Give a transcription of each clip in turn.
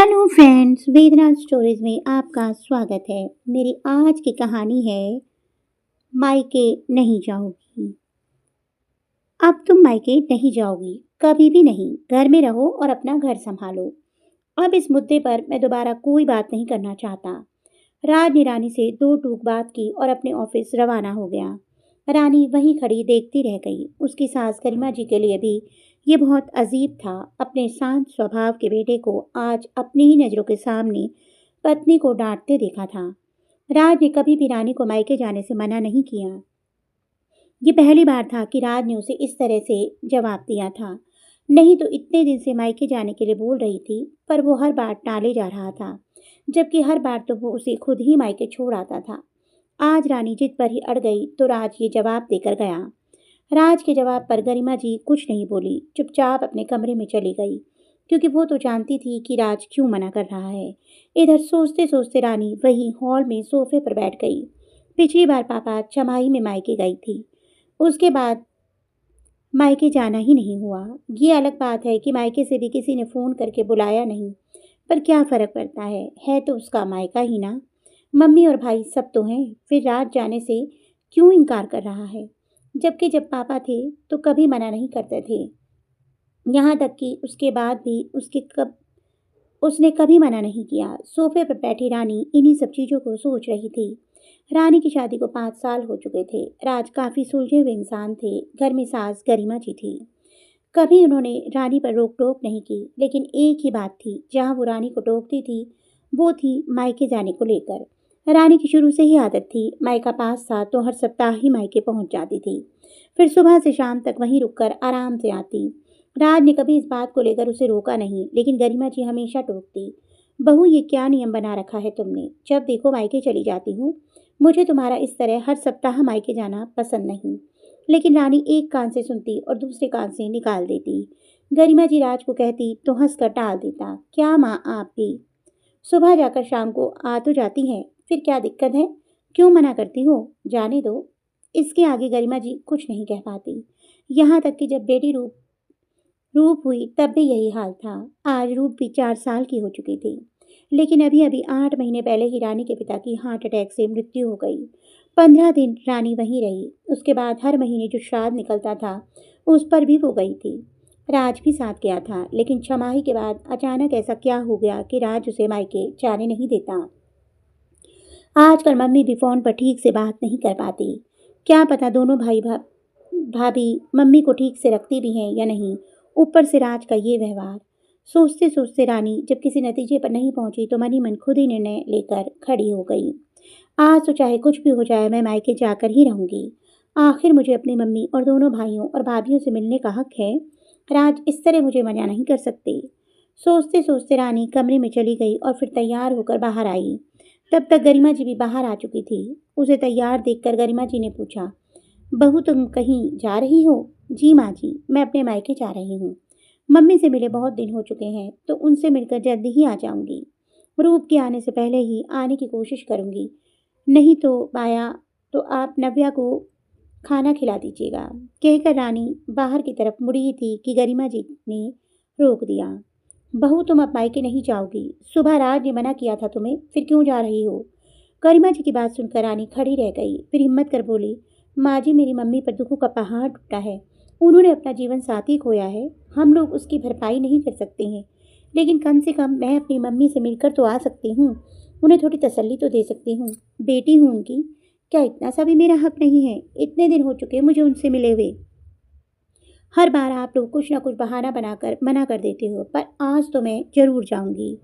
Hello friends, वेदना stories में आपका स्वागत है। मेरी आज की कहानी है मायके नहीं जाओगी। अब तुम मायके नहीं जाओगी, कभी भी नहीं। घर में रहो और अपना घर संभालो। अब इस मुद्दे पर मैं दोबारा कोई बात नहीं करना चाहता। राज ने रानी से दो टूक बात की और अपने ऑफिस रवाना हो गया। रानी वहीं खड़ी देखती रह गई। उसकी सास गरिमा जी के लिए भी ये बहुत अजीब था। अपने शांत स्वभाव के बेटे को आज अपनी ही नज़रों के सामने पत्नी को डांटते देखा था। राज ने कभी भी रानी को मायके जाने से मना नहीं किया। ये पहली बार था कि राज ने उसे इस तरह से जवाब दिया था। नहीं तो इतने दिन से मायके जाने के लिए बोल रही थी, पर वो हर बार टाले जा रहा था, जबकि हर बार तो वो उसे खुद ही मायके छोड़ आता था। आज रानी जिद पर ही अड़ गई तो राज ये जवाब देकर गया। राज के जवाब पर गरिमा जी कुछ नहीं बोली, चुपचाप अपने कमरे में चली गई, क्योंकि वो तो जानती थी कि राज क्यों मना कर रहा है। इधर सोचते सोचते रानी वही हॉल में सोफे पर बैठ गई। पिछली बार पापा छमाही में मायके गई थी, उसके बाद मायके जाना ही नहीं हुआ। ये अलग बात है कि मायके से भी किसी ने फ़ोन करके बुलाया नहीं, पर क्या फ़र्क पड़ता है तो उसका मायका ही ना। मम्मी और भाई सब तो हैं, फिर रात जाने से क्यों इनकार कर रहा है, जबकि जब पापा थे तो कभी मना नहीं करते थे। यहाँ तक कि उसके बाद भी उसने कभी मना नहीं किया। सोफे पर बैठी रानी इन्हीं सब चीज़ों को सोच रही थी। रानी की शादी को 5 साल हो चुके थे। राज काफ़ी सुलझे हुए इंसान थे। घर में सास गरिमा जी थी। कभी उन्होंने रानी पर रोक टोक नहीं की, लेकिन एक ही बात थी जहाँ वो रानी को टोकती थी, वो थी मायके जाने को लेकर। रानी की शुरू से ही आदत थी, मायका पास था तो हर सप्ताह ही मायके पहुंच जाती थी, फिर सुबह से शाम तक वहीं रुककर आराम से आती। राज ने कभी इस बात को लेकर उसे रोका नहीं, लेकिन गरिमा जी हमेशा टोकती। बहू, ये क्या नियम बना रखा है तुमने? जब देखो मायके चली जाती हूँ। मुझे तुम्हारा इस तरह हर सप्ताह मायके जाना पसंद नहीं। लेकिन रानी एक कान से सुनती और दूसरे कान से निकाल देती। गरिमा जी राज को कहती तो हंसकर टाल देता। क्या माँ, आप भी सुबह जाकर शाम को आ तो जाती हैं, फिर क्या दिक्कत है? क्यों मना करती हो? जाने दो। इसके आगे गरिमा जी कुछ नहीं कह पाती। यहाँ तक कि जब बेटी रूप हुई तब भी यही हाल था। आज रूप भी 4 साल की हो चुकी थी, लेकिन अभी अभी 8 महीने पहले ही रानी के पिता की हार्ट अटैक से मृत्यु हो गई। 15 दिन रानी वहीं रही। उसके बाद हर महीने जो श्राद्ध निकलता था उस पर भी वो गई थी। राज भी साथ गया था, लेकिन छमाही के बाद अचानक ऐसा क्या हो गया कि राज उसे मायके जाने नहीं देता। आजकल मम्मी भी फ़ोन पर ठीक से बात नहीं कर पाती। क्या पता दोनों भाभी मम्मी को ठीक से रखती भी हैं या नहीं। ऊपर से राज का ये व्यवहार। सोचते सोचते रानी जब किसी नतीजे पर नहीं पहुंची तो मन ही मन खुद ही निर्णय लेकर खड़ी हो गई। आज तो चाहे कुछ भी हो जाए, मैं मायके जाकर ही रहूंगी। आखिर मुझे अपनी मम्मी और दोनों भाइयों और भाभियों से मिलने का हक है। राज इस तरह मुझे मना नहीं कर सकते। सोचते सोचते रानी कमरे में चली गई और फिर तैयार होकर बाहर आई। तब तक गरिमा जी भी बाहर आ चुकी थी। उसे तैयार देखकर गरिमा जी ने पूछा, बहू तुम कहीं जा रही हो? जी माँ जी, मैं अपने मायके जा रही हूँ। मम्मी से मिले बहुत दिन हो चुके हैं, तो उनसे मिलकर जल्दी ही आ जाऊंगी। रूप के आने से पहले ही आने की कोशिश करूंगी। नहीं तो बाया, तो आप नव्या को खाना खिला दीजिएगा। कहकर रानी बाहर की तरफ मुड़ी ही थी कि गरिमा जी ने रोक दिया। बहू, तुम अब मायके नहीं जाओगी। सुबह राज ने मना किया था तुम्हें, फिर क्यों जा रही हो? गरिमा जी की बात सुनकर रानी खड़ी रह गई, फिर हिम्मत कर बोली, माँ जी, मेरी मम्मी पर दुखों का पहाड़ टूटा है। उन्होंने अपना जीवन साथी खोया है। हम लोग उसकी भरपाई नहीं कर सकते हैं, लेकिन कम से कम मैं अपनी मम्मी से मिलकर तो आ सकती हूँ। उन्हें थोड़ी तसल्ली तो दे सकती हूँ। बेटी हूँ उनकी। क्या इतना सा भी मेरा हक नहीं है? इतने दिन हो चुके मुझे उनसे मिले हुए। हर बार आप लोग कुछ ना कुछ बहाना बनाकर मना कर देते हो, पर आज तो मैं जरूर जाऊंगी।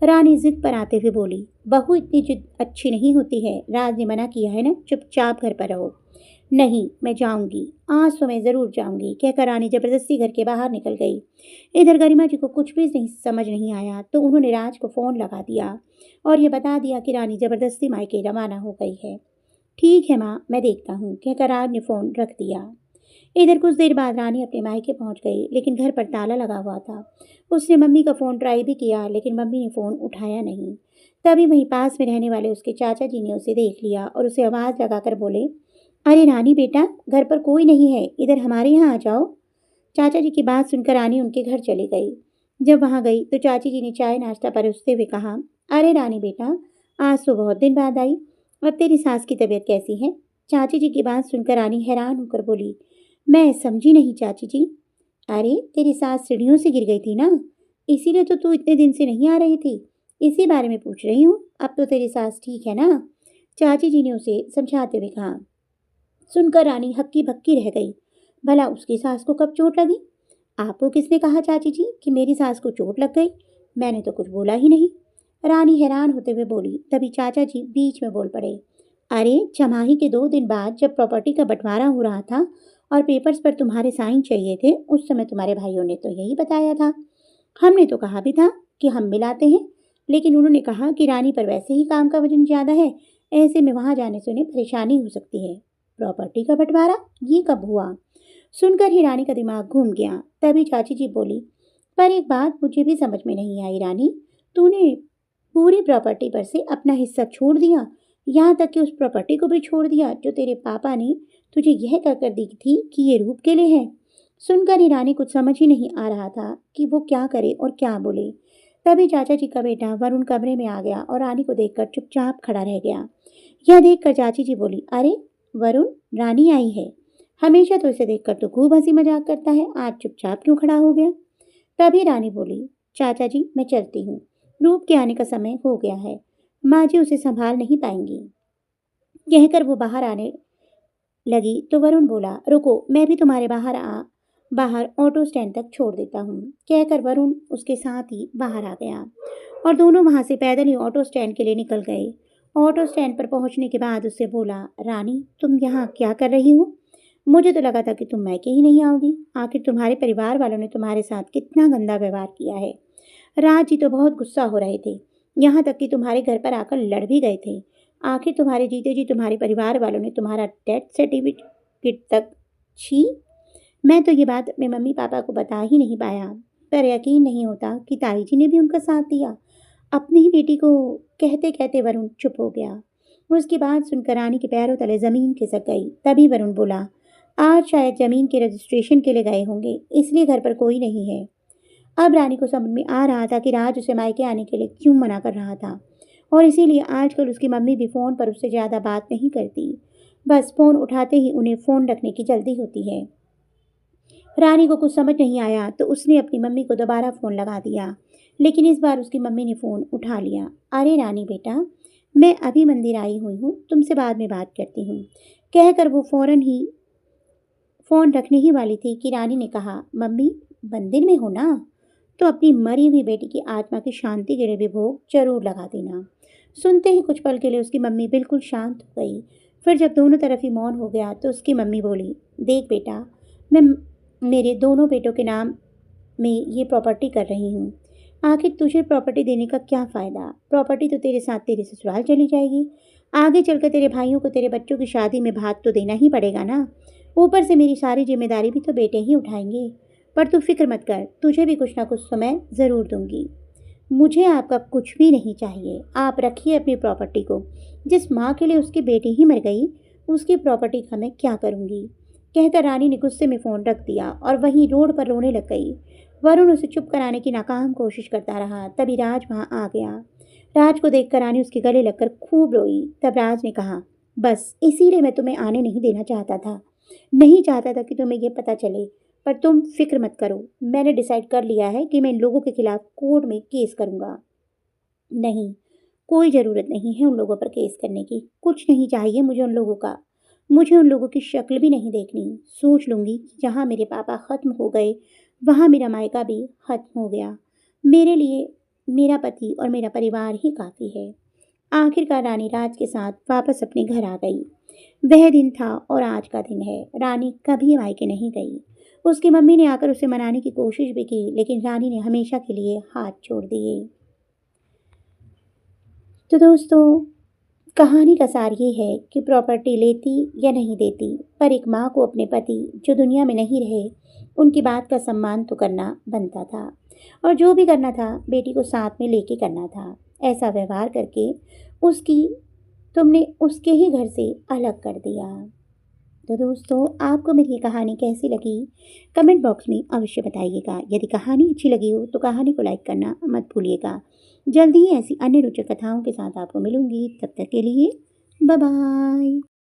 रानी जिद पर आते हुए बोली, बहू इतनी जिद अच्छी नहीं होती है। राज ने मना किया है ना, चुपचाप घर पर रहो। नहीं, मैं जाऊंगी। आज तो मैं जरूर जाऊंगी, कहकर रानी जबरदस्ती घर के बाहर निकल गई। इधर गरिमा जी को कुछ भी नहीं समझ नहीं आया, तो उन्होंने राज को फोन लगा दिया और ये बता दिया कि रानी जबरदस्ती मायके रवाना हो गई है। ठीक है माँ, मैं देखता हूँ, कहकर राज ने फोन रख दिया। इधर कुछ देर बाद रानी अपने मायके पहुंच गई, लेकिन घर पर ताला लगा हुआ था। उसने मम्मी का फ़ोन ट्राई भी किया, लेकिन मम्मी ने फ़ोन उठाया नहीं। तभी वहीं पास में रहने वाले उसके चाचा जी ने उसे देख लिया और उसे आवाज़ लगाकर बोले, अरे रानी बेटा, घर पर कोई नहीं है, इधर हमारे यहाँ आ जाओ। चाचा जी की बात सुनकर रानी उनके घर चली गई। जब वहाँ गई तो चाची जी ने चाय नाश्ता परोसते हुए कहा, अरे रानी बेटा, आज तो बहुत दिन बाद आई। अब तेरी सास की तबीयत कैसी है? चाची जी की बात सुनकर रानी हैरान होकर बोली, मैं समझी नहीं चाची जी। अरे तेरी सास सीढ़ियों से गिर गई थी ना, इसीलिए तो तू इतने दिन से नहीं आ रही थी। इसी बारे में पूछ रही हूँ। अब तो तेरी सास ठीक है ना? चाची जी ने उसे समझाते हुए कहा। सुनकर रानी हक्की बक्की रह गई। भला उसकी सास को कब चोट लगी? आपको किसने कहा चाची जी कि मेरी सास को चोट लग गई? मैंने तो कुछ बोला ही नहीं। रानी हैरान होते हुए बोली। तभी चाचा जी बीच में बोल पड़े, अरे छमाही के 2 दिन बाद जब प्रॉपर्टी का बंटवारा हो रहा था और पेपर्स पर तुम्हारे साइन चाहिए थे, उस समय तुम्हारे भाइयों ने तो यही बताया था। हमने तो कहा भी था कि हम मिलाते हैं, लेकिन उन्होंने कहा कि रानी पर वैसे ही काम का वजन ज़्यादा है, ऐसे में वहाँ जाने से उन्हें परेशानी हो सकती है। प्रॉपर्टी का बंटवारा ये कब हुआ? सुनकर ही रानी का दिमाग घूम गया। तभी चाची जी बोली, पर एक बात मुझे भी समझ में नहीं आई रानी, तूने पूरी प्रॉपर्टी पर से अपना हिस्सा छोड़ दिया, यहाँ तक कि उस प्रॉपर्टी को भी छोड़ दिया जो तेरे पापा ने तुझे यह कहकर दी थी कि ये रूप के लिए है। सुनकर ही रानी कुछ समझ ही नहीं आ रहा था कि वो क्या करे और क्या बोले। तभी चाचा जी का बेटा वरुण कमरे में आ गया और रानी को देखकर चुपचाप खड़ा रह गया। यह देखकर चाची जी बोली, अरे वरुण, रानी आई है। हमेशा तो इसे देखकर तो खूब हंसी मजाक करता है, आज चुपचाप क्यों खड़ा हो गया? तभी रानी बोली, चाचा जी मैं चलती हूँ, रूप के आने का समय हो गया है, माँ जी उसे संभाल नहीं पाएंगी। कहकर वो बाहर आने लगी तो वरुण बोला, रुको, मैं भी तुम्हारे बाहर ऑटो स्टैंड तक छोड़ देता हूँ। कहकर वरुण उसके साथ ही बाहर आ गया और दोनों वहां से पैदल ही ऑटो स्टैंड के लिए निकल गए। ऑटो स्टैंड पर पहुंचने के बाद उससे बोला, रानी तुम यहाँ क्या कर रही हो? मुझे तो लगा था कि तुम मैके ही नहीं आओगी। आखिर तुम्हारे परिवार वालों ने तुम्हारे साथ कितना गंदा व्यवहार किया है। राज जी तो बहुत गुस्सा हो रहे थे, यहाँ तक कि तुम्हारे घर पर आकर लड़ भी गए थे। आखिर तुम्हारे जीते जी तुम्हारे परिवार वालों ने तुम्हारा डेथ सर्टिफिकेट तक छी। मैं तो ये बात अपने मम्मी पापा को बता ही नहीं पाया, पर यकीन नहीं होता कि ताई जी ने भी उनका साथ दिया। अपनी ही बेटी को कहते कहते वरुण चुप हो गया। उसकी बात सुनकर रानी के पैरों तले जमीन खिसक गई। तभी वरुण बोला, आज शायद जमीन के रजिस्ट्रेशन के लिए गए होंगे, इसलिए घर पर कोई नहीं है। अब रानी को समझ में आ रहा था कि राज उसे मायके आने के लिए क्यों मना कर रहा था, और इसीलिए आजकल उसकी मम्मी भी फ़ोन पर उससे ज़्यादा बात नहीं करती। बस फ़ोन उठाते ही उन्हें फ़ोन रखने की जल्दी होती है। रानी को कुछ समझ नहीं आया तो उसने अपनी मम्मी को दोबारा फ़ोन लगा दिया, लेकिन इस बार उसकी मम्मी ने फ़ोन उठा लिया। अरे रानी बेटा, मैं अभी मंदिर आई हुई हूँ, तुमसे बाद में बात करती हूँ। कहकर वो फ़ौरन ही फ़ोन रखने ही वाली थी कि रानी ने कहा, मम्मी मंदिर में हो ना, तो अपनी मरी हुई बेटी की आत्मा की शांति के लिए भी भोग जरूर लगा देना। सुनते ही कुछ पल के लिए उसकी मम्मी बिल्कुल शांत हो गई। फिर जब दोनों तरफ ही मौन हो गया तो उसकी मम्मी बोली, देख बेटा, मैं मेरे दोनों बेटों के नाम में ये प्रॉपर्टी कर रही हूँ। आखिर तुझे प्रॉपर्टी देने का क्या फ़ायदा? प्रॉपर्टी तो तेरे साथ तेरे ससुराल चली जाएगी। आगे चलकर तेरे भाइयों को तेरे बच्चों की शादी में भाग तो देना ही पड़ेगा ना। ऊपर से मेरी सारी जिम्मेदारी भी तो बेटे ही उठाएंगे। पर तू फिक्र मत कर, तुझे भी कुछ ना कुछ समय ज़रूर दूंगी। मुझे आपका कुछ भी नहीं चाहिए, आप रखिए अपनी प्रॉपर्टी को। जिस माँ के लिए उसकी बेटी ही मर गई, उसकी प्रॉपर्टी का मैं क्या करूँगी? कहकर रानी ने गुस्से में फ़ोन रख दिया और वहीं रोड पर रोने लग गई। वरुण उसे चुप कराने की नाकाम कोशिश करता रहा। तभी राज वहाँ आ गया। राज को देखकर रानी उसके गले लगकर खूब रोई। तब राज ने कहा, बस इसीलिए मैं तुम्हें आने नहीं देना चाहता था। नहीं चाहता था कि तुम्हें ये पता चले। पर तुम फिक्र मत करो, मैंने डिसाइड कर लिया है कि मैं इन लोगों के खिलाफ कोर्ट में केस करूँगा। नहीं, कोई ज़रूरत नहीं है उन लोगों पर केस करने की। कुछ नहीं चाहिए मुझे उन लोगों का। मुझे उन लोगों की शक्ल भी नहीं देखनी। सोच लूँगी कि जहाँ मेरे पापा ख़त्म हो गए, वहाँ मेरा मायका भी ख़त्म हो गया। मेरे लिए मेरा पति और मेरा परिवार ही काफ़ी है। आखिरकार रानी राज के साथ वापस अपने घर आ गई। वह दिन था और आज का दिन है। रानी कभी मायके नहीं गई। उसकी मम्मी ने आकर उसे मनाने की कोशिश भी की, लेकिन रानी ने हमेशा के लिए हाथ छोड़ दिए। तो दोस्तों, कहानी का सार ये है कि प्रॉपर्टी लेती या नहीं देती, पर एक माँ को अपने पति जो दुनिया में नहीं रहे, उनकी बात का सम्मान तो करना बनता था, और जो भी करना था बेटी को साथ में लेके करना था। ऐसा व्यवहार करके उसकी तुमने उसके ही घर से अलग कर दिया। तो दोस्तों, आपको मेरी ये कहानी कैसी लगी कमेंट बॉक्स में अवश्य बताइएगा। यदि कहानी अच्छी लगी हो तो कहानी को लाइक करना मत भूलिएगा। जल्दी ही ऐसी अन्य रोचक कथाओं के साथ आपको मिलूंगी। तब तक के लिए बाय बाय।